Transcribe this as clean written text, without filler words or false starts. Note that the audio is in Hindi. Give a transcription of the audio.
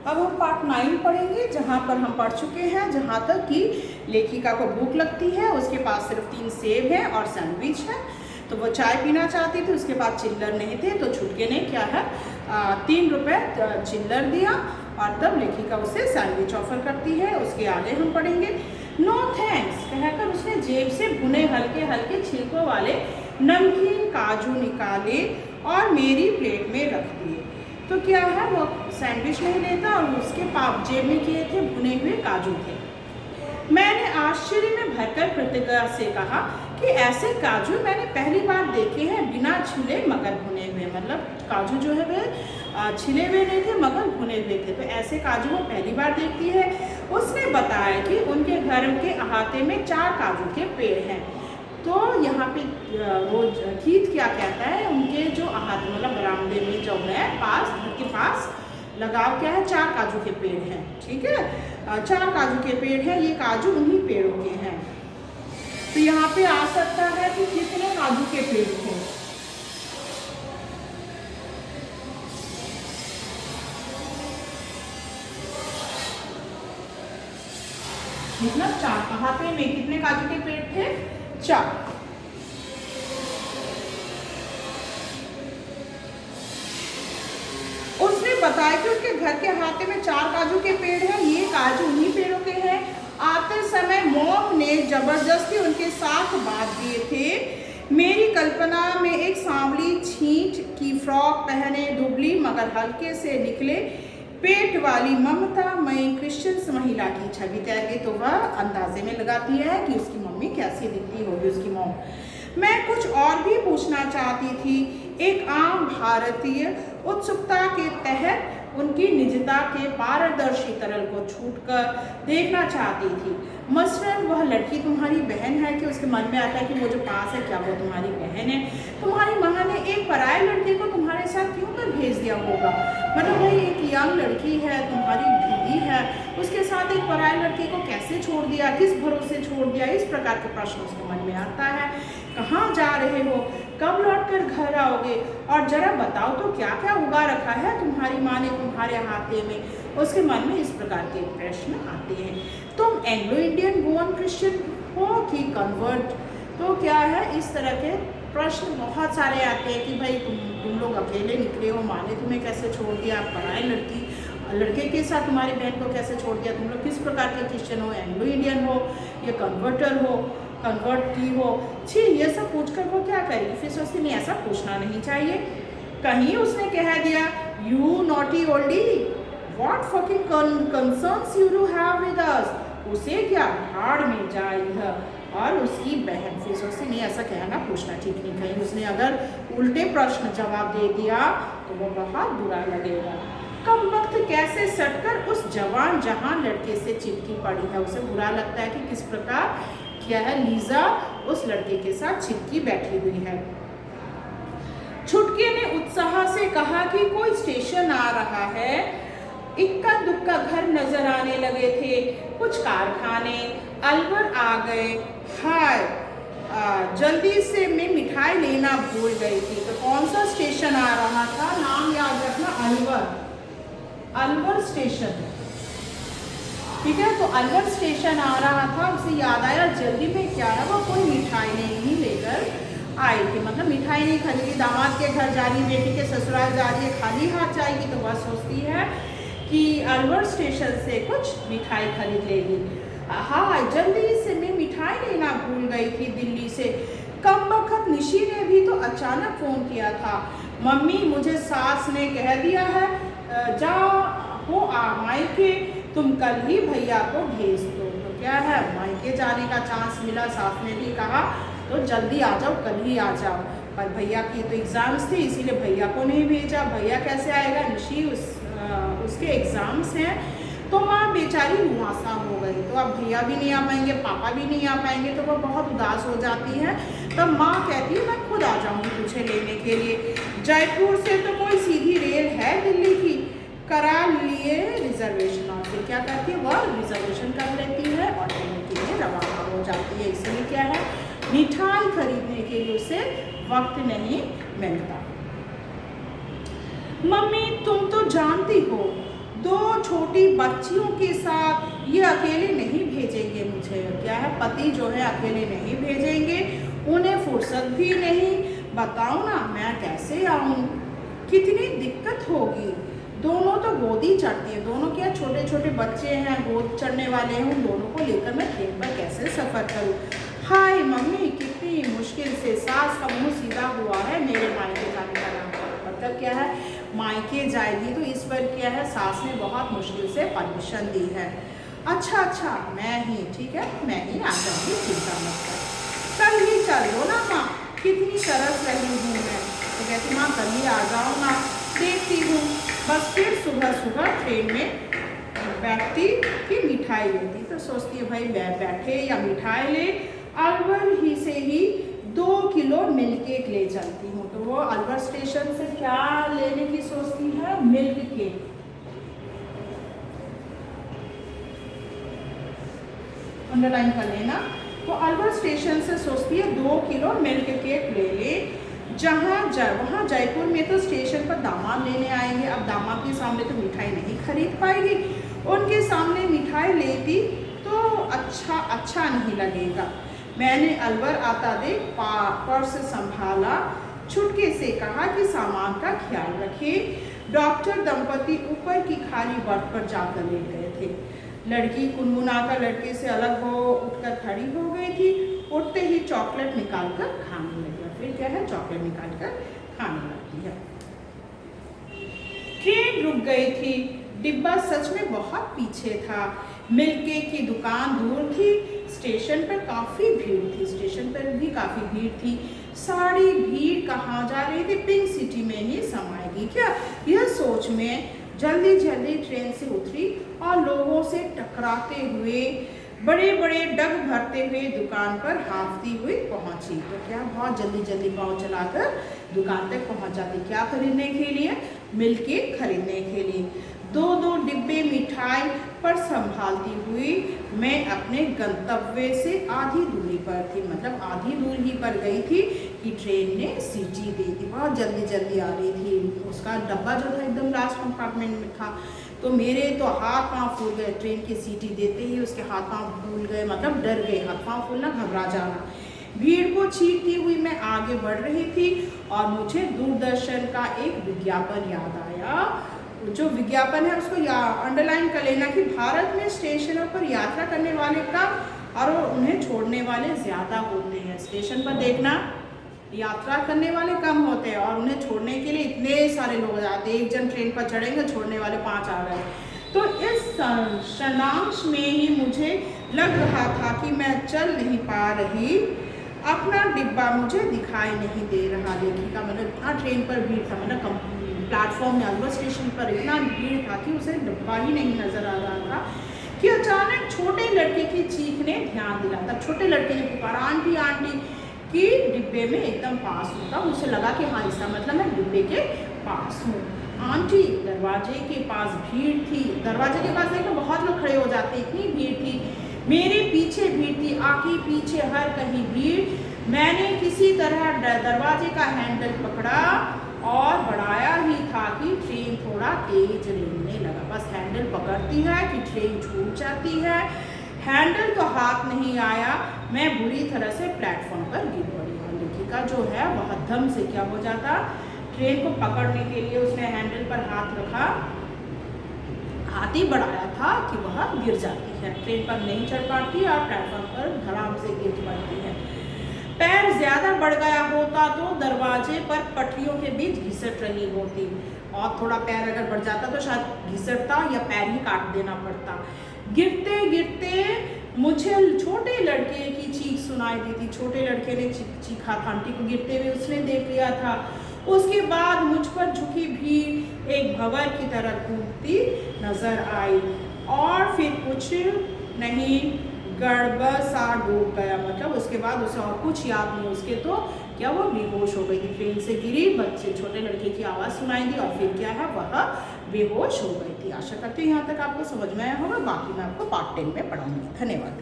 अब हम पार्ट 9 पढ़ेंगे, जहाँ पर हम पढ़ चुके हैं जहाँ तक कि लेखिका को भूख लगती है, उसके पास सिर्फ 3 सेब है और सैंडविच है। तो वो चाय पीना चाहती थी, उसके पास चिल्लर नहीं थे, तो छुटके ने क्या है 3 रुपये चिल्लर दिया और तब लेखिका उसे सैंडविच ऑफर करती है। उसके आगे हम पढ़ेंगे नो थैंक्स कहकर उसने जेब से भुने हल्के हल्के छिलकों वाले नमकीन काजू निकाले और मेरी प्लेट में रख दिए। तो क्या है वो सैंडविच नहीं लेता और उसके पाप जेब में किए थे भुने हुए काजू थे। मैंने आश्चर्य में भरकर प्रतिज्ञा से कहा कि ऐसे काजू मैंने पहली बार देखे हैं, बिना छिले मगर भुने हुए। मतलब काजू जो है वे छिले हुए नहीं थे मगर भुने हुए थे, तो ऐसे काजू वो पहली बार देखती है। उसने बताया कि उनके घर के अहाते में 4 काजू के पेड़ हैं। तो यहाँ पे वो गीत क्या कहता है, उनके जो अहाते मतलब बरामदे में जो है पास घर के पास लगाव क्या है 4 काजू के पेड़ हैं। ठीक है, 4 काजू के पेड़ हैं, ये काजू उन्हीं पेड़ों के हैं। तो यहाँ पे आ सकता है कि कितने काजू के पेड़ थे। मतलब 4, अहाते में कितने काजू के पेड़ थे 4। उसने बताया कि उसके घर के अहाते में 4 काजू के पेड़ हैं, ये काजू उन्हीं पेड़ों के हैं। आते समय मॉम ने जबरदस्ती उनके साथ बांध दिए थे। मेरी कल्पना में एक सांवली छींट की फ्रॉक पहने दुबली मगर हल्के से निकले पेट वाली ममतामयी क्रिश्चियन महिला की छवि तैर गई। तो वह अंदाजे में लगाती है कि उसकी मम्मी कैसी दिखती होगी, उसकी मॉम। मैं कुछ और भी पूछना चाहती थी, एक आम भारतीय उत्सुकता के तहत उनकी निजता के पारदर्शी तरल को छूटकर देखना चाहती थी। मसलन वह लड़की तुम्हारी बहन है, कि उसके मन में आता है कि वो जो पास है क्या वो तुम्हारी बहन है। तुम्हारी माँ ने एक पराये लड़के को तुम्हारे साथ क्यों कर भेज दिया होगा। मतलब भाई एक यंग लड़की है, तुम्हारी दीदी है, उसके साथ एक पराये लड़के को कैसे छोड़ दिया, किस भरोसे छोड़ दिया, इस प्रकार के प्रश्न उसके मन में आता है। कहाँ जा रहे हो, कब लौटकर घर आओगे, और जरा बताओ तो क्या क्या उगा रखा है तुम्हारी माँ ने तुम्हारे हाथे में। उसके मन में इस प्रकार के प्रश्न आते हैं। तुम एंग्लो इंडियन बोर्न क्रिश्चियन हो कि कन्वर्ट। तो क्या है इस तरह के प्रश्न बहुत सारे आते हैं कि भाई तुम लोग अकेले निकले हो, माँ ने तुम्हें कैसे छोड़ दिया, पराए लड़के के साथ तुम्हारी बहन को कैसे छोड़ दिया, तुम लोग किस प्रकार के क्रिश्चियन हो, एंग्लो इंडियन हो या कन्वर्टर हो, कन्वर्ट की हो। छी, ये सब पूछकर वो क्या करेगी। फिर सोचती नहीं ऐसा पूछना नहीं चाहिए। कहीं उसने कह दिया you naughty Oldi, what fucking concerns you do have with us. उसे क्या भाड़ में जाए और उसकी बहन। फिर सोचती नहीं ऐसा कहना पूछना ठीक नहीं, कहीं उसने अगर उल्टे प्रश्न जवाब दे दिया तो वो बहुत बुरा लगेगा। कम वक्त कैसे सटकर उस जवान जहान लड़के से चिपकी पड़ी है। उसे बुरा लगता है कि किस प्रकार क्या है लीजा उस लड़के के साथ चिपकी बैठी हुई है। छुटके ने उत्साह से कहा कि कोई स्टेशन आ रहा है। इक्का दुक्का घर नजर आने लगे थे, कुछ कारखाने, अलवर आ गए। हाय, जल्दी से मैं मिठाई लेना भूल गई थी। तो कौन सा स्टेशन आ रहा था, नाम याद रखना, अलवर स्टेशन। ठीक है, तो अलवर स्टेशन आ रहा था। उसे याद आया जल्दी में क्या है वो कोई मिठाई नहीं लेकर आई थी। मतलब मिठाई नहीं खरीदी, दामाद के घर जा रही, बेटी के ससुराल जा रही है, खाली हाथ जाएगी। तो वह सोचती है कि अलवर स्टेशन से कुछ मिठाई खरीद लेगी। हाँ, जल्दी से मैं मिठाई लेना भूल गई थी दिल्ली से। कम वक्त निशी ने भी तो अचानक फ़ोन किया था। मम्मी, मुझे सास ने कह दिया है जा हो मायके, तुम कल ही भैया को भेज दो। तो क्या है मायके जाने का चांस मिला, सास ने भी कहा तो जल्दी आ जाओ, कल ही आ जाओ। पर भैया की तो एग्ज़ाम्स थी, इसीलिए भैया को नहीं भेजा। भैया कैसे आएगा, निशी उसके एग्ज़ाम्स हैं। तो माँ बेचारी मुआसा हो गई। तो अब भैया भी नहीं आ पाएंगे, पापा भी नहीं आ पाएंगे, तो वह बहुत उदास हो जाती है। तब माँ कहती है मैं खुद आ जाऊँगी तुझे लेने के लिए। जयपुर से तो कोई सीधी रेल है दिल्ली की, करा लिए रिजर्वेशन। और फिर क्या करती है वह रिजर्वेशन कर लेती है और लेने के लिए रवाना हो जाती है। इसलिए क्या है मिठाई खरीदने के लिए उसे वक्त नहीं मिलता। मम्मी, तुम तो जानती हो 2 छोटी बच्चियों के साथ ये अकेले नहीं भेजेंगे मुझे। क्या है, पति जो है अकेले नहीं भेजेंगे, उन्हें फुर्सत भी नहीं। बताओ ना मैं कैसे आऊँ, कितनी दिक्कत होगी। दोनों तो गोदी चढ़ती है, दोनों क्या छोटे छोटे बच्चे हैं, गोद चढ़ने वाले हैं, उन दोनों को लेकर मैं ट्रेन पर कैसे सफ़र करूँ। हाय मम्मी, कितनी मुश्किल से सास का मुँह सीधा हुआ है मेरे मायके जाने का नाम पर। मतलब क्या है, मायके जाएगी तो इस पर क्या है, सास ने बहुत मुश्किल से परमिशन दी है। अच्छा मैं ही, ठीक है मैं ही आ जाऊँगी, चिंता मत कर, कल ही चल लो ना माँ, कितनी तरस रही हूँ मैं। तो कहती माँ कल ही आ जाओ ना, देखती हूँ। बस फिर सुबह ट्रेन में बैठती कि मिठाई लेती, तो सोचती है भाई बैठे या मिठाई ले। अलवर ही से ही 2 किलो मिल्क केक ले चलती हूँ। तो वो अलवर स्टेशन से क्या लेने की सोचती है, मिल्क केक। अंडरलाइन कर लेना। तो अलवर स्टेशन से सोचती है 2 किलो मिल्क केक ले ले। वहाँ जयपुर में तो स्टेशन पर दामाद लेने आएंगे, अब दामाद के सामने तो मिठाई नहीं खरीद पाएगी, उनके सामने मिठाई लेती तो अच्छा नहीं लगेगा। मैंने अलवर आता देख पर्स संभाला, छुटके से कहा कि सामान का ख्याल रखे। डॉक्टर दंपति ऊपर की खाली बर्थ पर जाकर लेट गए थे। लड़की कुनमुनाकर लड़के से अलग हो उठकर खड़ी हो गई थी। उठते ही चॉकलेट निकालकर खाने लगी। फिर क्या है, चॉकलेट निकालकर खाने लगती है। ट्रेन रुक गई थी, डिब्बा सच में बहुत पीछे था। मिल्क केक की दुकान दूर थी, स्टेशन पर काफ़ी भीड़ थी, स्टेशन पर भी काफ़ी भीड़ थी। सारी भीड़ कहाँ जा रही थी, पिंक सिटी में ही समाएगी क्या, यह सोच में जल्दी ट्रेन से उतरी और लोगों से टकराते हुए बड़े डग भरते हुए दुकान पर हाँफती हुई पहुंची। तो क्या बहुत जल्दी पाँव चलाकर दुकान तक पहुंच जाती। क्या खरीदने के लिए, मिल्क केक खरीदने के लिए। 2 डिब्बे मिठाई पर संभालती हुई मैं अपने गंतव्य से आधी दूरी पर थी। मतलब आधी दूरी पर गई थी कि ट्रेन ने सीटी दे दी। बहुत जल्दी आ रही थी। उसका डब्बा जो था एकदम लास्ट कंपार्टमेंट में था। तो मेरे तो हाथ पाँव फूल गए, ट्रेन की सीटी देते ही उसके हाथ पाँव फूल गए, मतलब डर गए। हाथ पाँव फूलना, घबरा जाना। भीड़ को चीरती हुई मैं आगे बढ़ रही थी और मुझे दूरदर्शन का एक विज्ञापन याद आया। जो विज्ञापन है उसको अंडरलाइन कर लेना कि भारत में स्टेशनों पर यात्रा करने वाले कम और उन्हें छोड़ने वाले ज़्यादा होते हैं। स्टेशन पर देखना, यात्रा करने वाले कम होते हैं और उन्हें छोड़ने के लिए इतने सारे लोग जाते हैं। 1 जन ट्रेन पर चढ़ेंगे, छोड़ने वाले 5 आ गए। तो इस क्षणांश में ही मुझे लग रहा था कि मैं चल नहीं पा रही, अपना डिब्बा मुझे दिखाई नहीं दे रहा। लेखिका मतलब इतना ट्रेन पर भीड़ था, मतलब प्लेटफॉर्म में अलवर स्टेशन पर इतना भीड़ था कि उसे डिब्बा ही नहीं नजर आ रहा था कि अचानक छोटे लड़के की चीख ने ध्यान दिला। तब छोटे लड़के ने पुकारा, आंटी आंटी, कि डिब्बे में एकदम पास होता। उसे लगा कि हाँ इसका मतलब मैं डिब्बे के पास हूँ। आंटी, दरवाजे के पास भीड़ थी। दरवाजे के पास देखो बहुत लोग खड़े हो जाते, इतनी भीड़ थी। मेरे पीछे भीड़ थी, आगे पीछे हर कहीं भीड़। मैंने किसी तरह दरवाजे का हैंडल पकड़ा और बढ़ाया ही था कि ट्रेन थोड़ा तेज रेंगने लगा। बस हैंडल पकड़ती है कि ट्रेन छूट जाती है। हैंडल तो हाथ नहीं आया, मैं बुरी तरह से प्लेटफॉर्म पर गिर पड़ी। और लेखिका जो है वह धम से क्या हो जाता, ट्रेन को पकड़ने के लिए उसने हैंडल पर हाथ रखा, हाथ ही बढ़ाया था कि वह गिर जाती है। ट्रेन पर नहीं चढ़ पाती और प्लेटफॉर्म पर धड़ाम से गिर पड़ती है। पैर ज्यादा बढ़ गया होता तो दरवाजे पर पटरियों के बीच घिसट रही होती, और थोड़ा पैर अगर बढ़ जाता तो शायद घिसटता या पैर ही काट देना पड़ता। गिरते गिरते मुझे छोटे लड़के की चीख सुनाई दी थी। छोटे लड़के ने चीखा था, आंटी को गिरते हुए उसने देख लिया था। उसके बाद मुझ पर झुकी भीड़ एक भंवर की तरह कूदती नजर आई और फिर कुछ नहीं, गड़बड़ सा डूब गया। मतलब उसके बाद उसे और कुछ याद नहीं। उसके तो क्या वो बेहोश हो गई थी, ट्रेन से गिरी, बच्चे छोटे लड़के की आवाज़ सुनाई दी और फिर क्या है वह बेहोश हो गई थी। आशा करती हूँ यहाँ तक आपको समझ में आया होगा। बाकी मैं आपको पार्ट 10 में पढ़ाऊंगी। धन्यवाद।